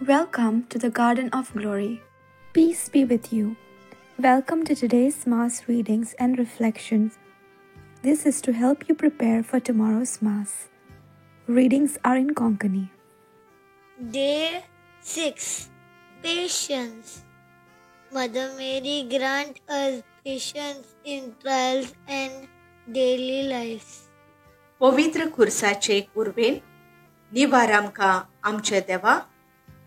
Welcome to the Garden of Glory. Peace be with you. Welcome to today's Mass readings and reflections. This is to help you prepare for tomorrow's Mass. Readings are in Konkani. Day 6. Patience. Mother Mary, grant us patience in trials and daily lives. पवित्र खुर्साचे कुर्बेन निवार आमकां आमचे देवा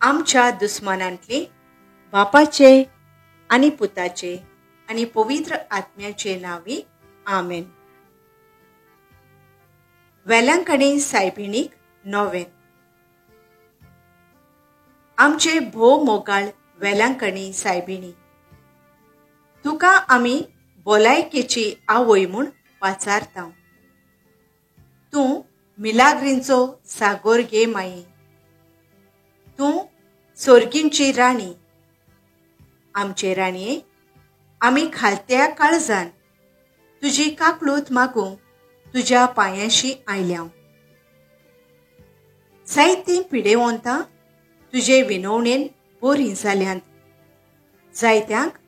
आमच्या दुस्मानांतली बापाचे आनी पुताचे आनी पवित्र आत्म्याचे नावी आमेन. वेलांकणी सायबिणीक नोवेन. आमचे भोव मोगाळ वेलांकणी सायबिणी, तुका आमी भलायकेची आवय म्हूण वाचारता. तूं मिलाग्रींचो सागोर गे माई, तूं सोर्गींची राणी. आमचे राणये, आमी खालत्या काळजान तुजी काकलूत मागूंक तुज्या पांयांशी आयल्या. जायतीं पिडेवंतां तुजे विनवणेन बरीं जाल्यांत. जायत्यांक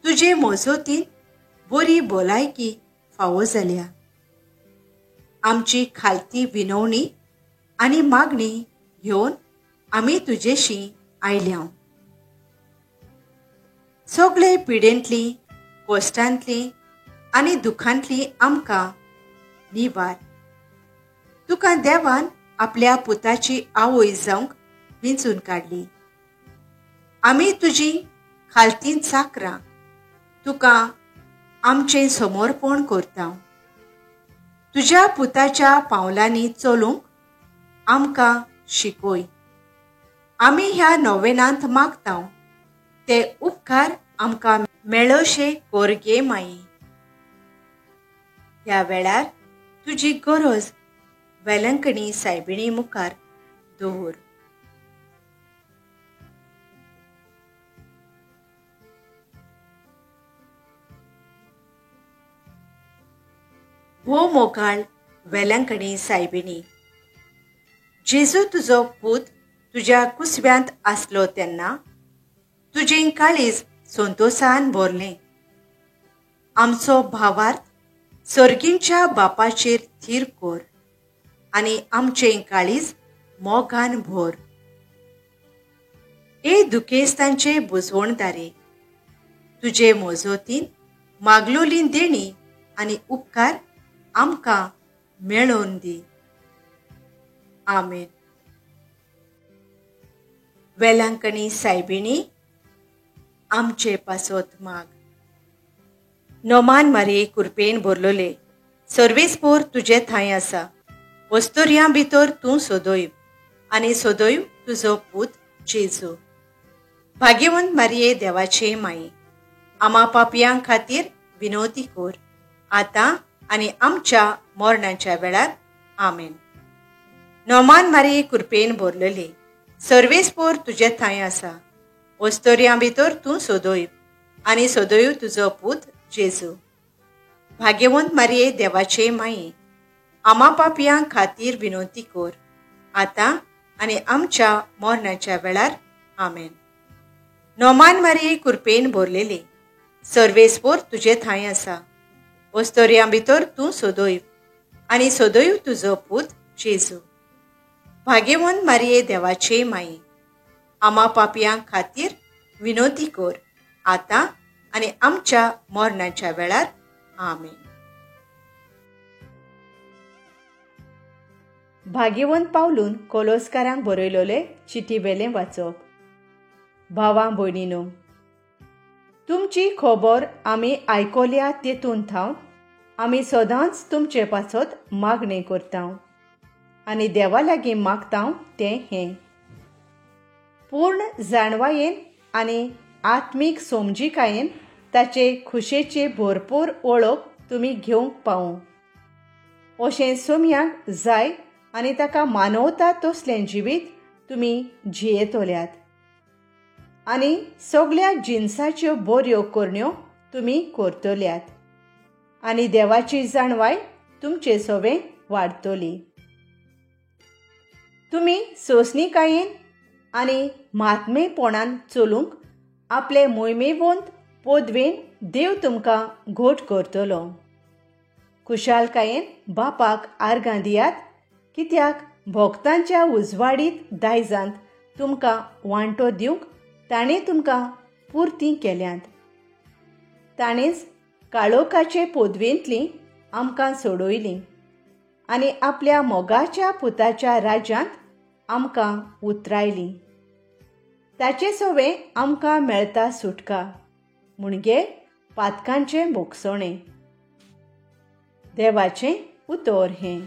तुजे मोजोतीन बरी भलायकी फावो जाल्या. आमची खालती विनवणी आनी मागणी घेवन आमी तुजेशी आयल्या. सगळे पिडेंतली, कोश्टांतली आनी दुखांतली आमकां निवार. तुका देवान आपल्या पुताची आवय जावंक विंचून काडली. आमी तुजी खालतीं चाकरां तुका आमचें समर्पण करता. तुज्या पुताच्या पावलांनी चलूंक आमकां शिकय. आमी ह्या नोवेनांत मागता ते उपकार आमकां मेळोशे कोर गे माई. ह्या वेळार तुजी गरज वेलंकणी सायबिणी मुखार दवर. भोव मोगाळ वेलंकणी सायबिणी, जेजू तुजो पूत तुज्या कुसव्यांत आसलो तेन्ना तुजें काळीज संतोषान भरलें. आमचो भावार्थ सर्गींच्या बापाचेर थीर कोर आनी आमचें काळीज मोगान भर. ए दुखेस्तांचे बुजवणदारे, तुजे मोजोतीन मागलोलीं देणी आनी उपकार आमकां मेळोवन दी. आमेन. वेलांकणी सायबिणी, आमचे पासोत माग. नोमान मारी कुरपेन भरलोले, सर्वेस्पोर तुजे थंय आसा. वस्तुर्यां भितर तूं सोदोय आनी सोदोय तुजो पूत जेजू. भाग्यवंत मारये देवाचे माई, आमा पापयां खातीर विनवती कोर, आतां आनी आमच्या मरणाच्या वेळार. आमेन. नोमान मारी कुरपेन भरलेले, सर्वेस्पोर तुजे थंय आसा. वस्तुर्यां भितर तूं सोदोय आनी सोदोय तुजो पूत जेजू. भाग्यवंत मारये देवाचे माई, आमा पापयां खातीर विनवती कोर, आतां आनी आमच्या मरणाच्या वेळार. आमेन. नोमान मारये कुरपेन भरलेले, सर्वेस्पोर तुजे थंय आसा. वस्तुर्यां भितर तूं सोदोय आनी सोदोय तुजो पूत जेजू. भाग्यवंत मारये देवाचे माई, आमा पापयां खातीर विनवती कोर, आतां आनी आमच्या मरणाच्या वेळार. आमेन. भाग्यवंत पावलून कोलोस्कारांक बरयलोले चिटी वेलें वाचप. भावां भयणीनो, तुमची खबर आमी आयकोल्या तेतून थाव आमी सदांच तुमचे पासत मागणी करता आनी देवा लागीं मागता तें हें. पूर्ण जाणवायेन आनी आत्मीक समजिकायेन ताचे खुशेची भरपूर वळख तुमी घेवंक पावूं. अशें सोम्यांक जाय आनी ताका मानवता तसलें जिवीत तुमी जियेतल्यात. आनी सगळ्या जिन्साच्यो बऱ्यो करण्यो तुमी करतल्यात. आनी देवाची जाणवाय तुमचे सवें वाडतली. तुमी सोंसणीकायेन आनी म्हात्मेपणान चलूंक आपले मोहिमेवंत पदवेन देव तुमकां घोट करतलो. कुशालकायेन बापाक आर्गां दियात, कित्याक भोगतांच्या उजवाडीत दायजांत तुमकां वांटो दिवंक ताणें तुमकां पुर्ती केल्यांत. ताणेंच काळोखाचे पदवेंतलीं आमकां सोडयलीं आनी आपल्या मोगाच्या पुताच्या राज्यांत आमकां उतरायलीं. ताचे सोवे आमकां मेळटा सुटका, म्हणजे पातकांचें मोगसोणें. देवाचें उतर हें.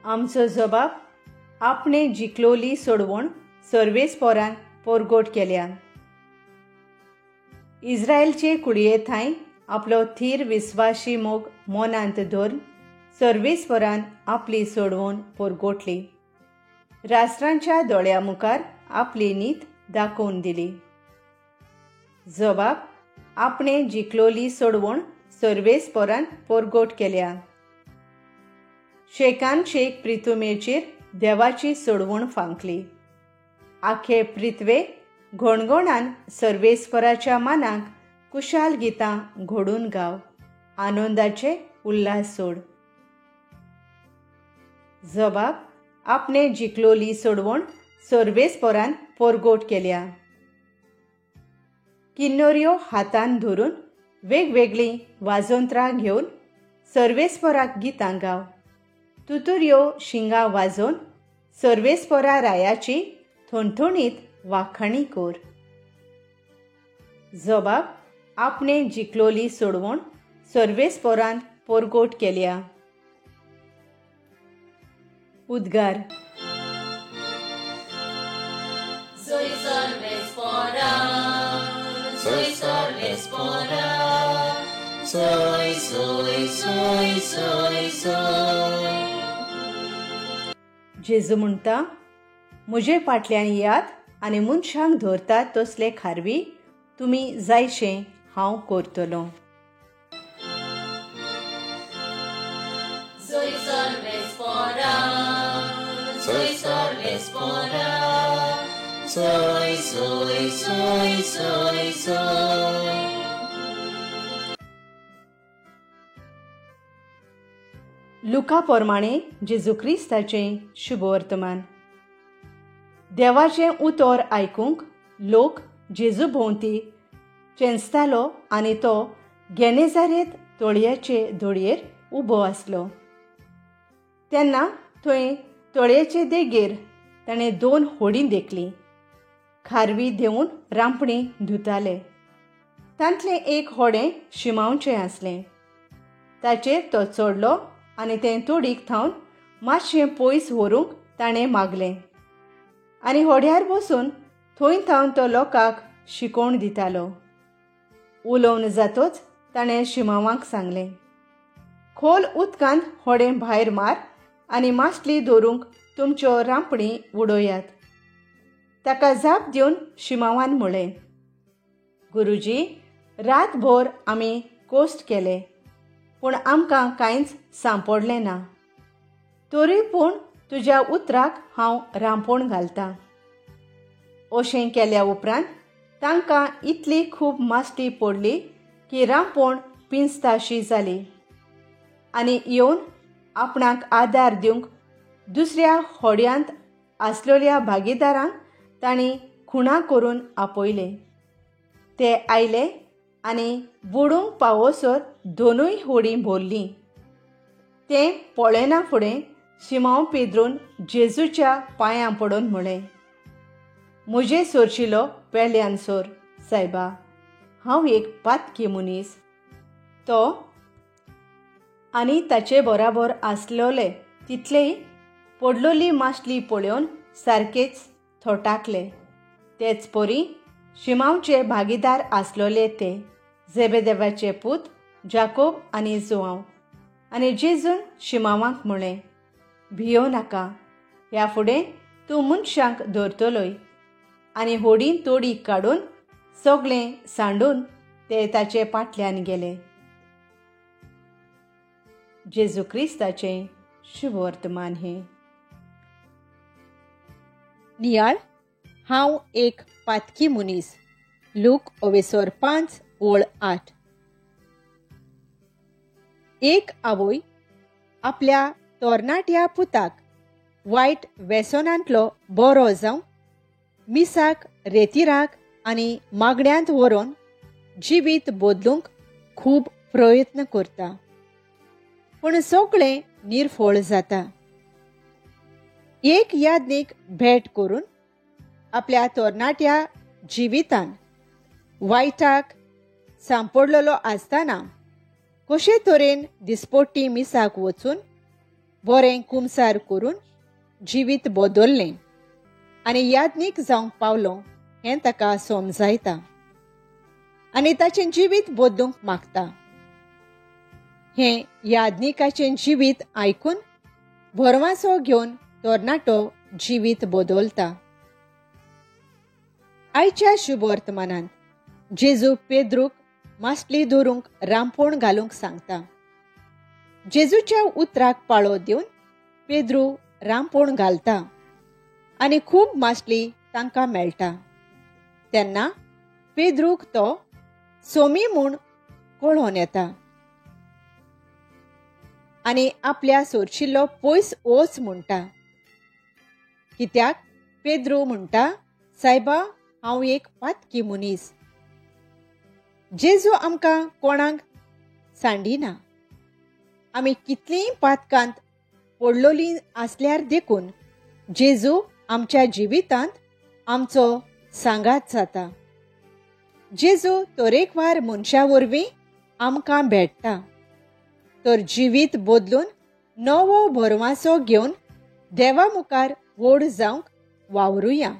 आमचो जबाब आपणे जिखलोली सोडवण सर्वेस्पोरान परगट केल्या. इस्रायलचे कुडये थंय आपलो थीर विस्वासी मोग मोनांत धरून सर्वेस्पोरान आपली सोडवण परगटली. राष्ट्रांच्या दोळ्या मुखार आपली नीत दाखोवन दिली. जबाब आपणे जिखलोली सोडवण सर्वेस्पोरान परगट केल्या. शेकान शेक प्रितुमेचेर देवाची सोडवण फांकली. आखे प्रित्वे घोणघोणान सर्वेस्पराच्या मानाक कुशाल गितां घोडून गाव, आनंदाचे उल्हास सोड. जबाब आपणे जिखलोली सोडवण सर्वेस्परान परगट केल्या. किन्नोऱ्यो हातान धरून वेगवेगळीं वाजोंत्रां घेवन सर्वेस्पराक गितां गाव. तुतुर्यो शिंगां वाजोवन सर्वेस्परा रायाची थोणथोणीत वाखाणी कोर. जबाब आपणे जिखलोली सोडवण सर्वेस्पोरान परगट केल्या. उद्गार. Soy Sorvespora, soy Sorvespora, soy. जेजू म्हणटा, म्हजे फाटल्यान यात आनी मनशांक धरतात तसले खारवी तुमी जायशें हांव करतलो. Soy Sorvespora, soy. लुका प्रमाणे जेजू क्रिस्ताचें शुभ वर्तमान. देवाचें उतर आयकूंक लोक जेजू भोंवती चेंचतालो आनी तो गेनेजारेत तळयाचे दोळयेर उबो आसलो. तेन्ना थंय तळयेचे देगेर ताणें 2 होडी देखलीं. खारवी देंवन रांपणी धुताले. तांतलें एक होडें शिमावचें आसलें. ताचेर तो चडलो आनी तें तोडीक थावन मातशें पयस व्हरूंक ताणें मागलें. आनी होड्यार बसून थंय थावन तो लोकांक शिकोवण दितालो. उलोवन जातोच ताणें शिमावांक सांगलें, खोल उदकांत होडें भायर मार आनी मासली धरूंक तुमच्यो रांपणी उडोयात. ताका जाप दिवन शिमावान म्हळें, गुरुजी, रातभर आमी कोस्ट केले, पूण आमकां कांयच सांपडलें ना. तरी पूण तुज्या उतराक हांव रांपोण घालतां. अशें केल्या उपरांत तांकां इतली खूब मासली पडली की रांपोण पिंजताशी जाली. आनी येवन आपणाक आदार दिवंक दुसऱ्या होड्यांत आसलेल्या भागीदारांक तांणी खुणा करून आपयले. ते आयले आनी बुडूंक पावसर 2 होडीं भरलीं. तें पळयना फुडें शिमाव पेद्रून जेजूच्या पांयां पडोन म्हळें, म्हजे सोरशिलो पेल्यान सोर सायबा, हांव एक पातकी मनीस. तो आनी ताचे बराबर आसलोले तितलेय पडलोली मासली पळोवन सारकेच थोटाकले. तेच परी शिमावचे भागीदार आसलोले ते झेबेदेवाचे पूत जाकोब आनी जोआंव. आनी जेजून शिमावांक म्हळें, भियो नाका, ह्या फुडें तूं मनशांक धरतलोय. आनी होडीन तोडी काडून सगळें सांडून ते ताचे फाटल्यान गेले. जेजू क्रिस्ताचें शुभ वर्तमान हें. नियाळ, हांव एक पातकी मुनीस. लूक 5:8. एक आवय आपल्या तोरणाट्या पुताक वायट वेसनांतलो बरो जावं मिसाक रेतीराक आनी मागण्यांत व्हरून जिवीत बदलूंक खूब प्रयत्न करता, पूण सगळें निर्फळ जाता. एक याज्ञीक भेट करून आपल्या तोरणाट्या जिवितान वायटाक सांपडलेलो आसतना कशे तरेन दिसपट्टी मिसाक वचून बरें कुमसार करून जिवीत बदललें आनी याज्ञीक जावंक पावलो हें ताका समजायता आनी ताचें जिवीत बदलूंक मागता. हें याज्ञीकाचें जिवीत आयकून भरवासो घेवन तोरणाटो जिवीत बदलता. आयच्या शुभ वर्तमानांत जेजू पेद्रूक मासली धरूंक रांपोण घालूंक सांगता. जेजूच्या उतराक पाळो दिवन पेद्रू रांपोण घालता आनी खूब मासली तांकां मेळटा. तेन्ना पेद्रूक तो सोमी म्हूण कळोवन येता आनी आपल्या सोरशिल्लो पयस वच म्हणटा. कित्याक पेद्रू म्हणटा, सायबा, हांव एक पातकी मुनीस. जेजू आमकां कोणाक सांडिना. आमी कितलींय पातकांत पडलोलीं आसल्यार देखून जेजू आमच्या जिवितांत आमचो सांगात जाता. जेजू तरेकवार मनशां वरवीं आमकां भेटता. तर जिवीत बदलून नवो भरवासो घेवन देवा मुखार व्हड जावंक वावरुया.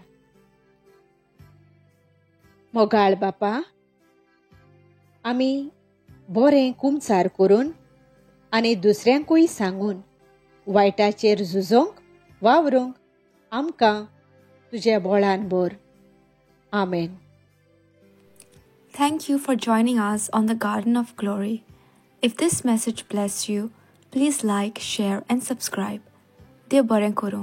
मोगाळ बापा, आमी बरें कुमसार करून आनी दुसऱ्यांकूय सांगून वायटाचेर झुजोंक वावरूंक आमकां तुज्या बोळान भर. आमेन. Thank you for joining us on the Garden of Glory. If this message blessed you, please like, share, and subscribe. Dear Baren Koro.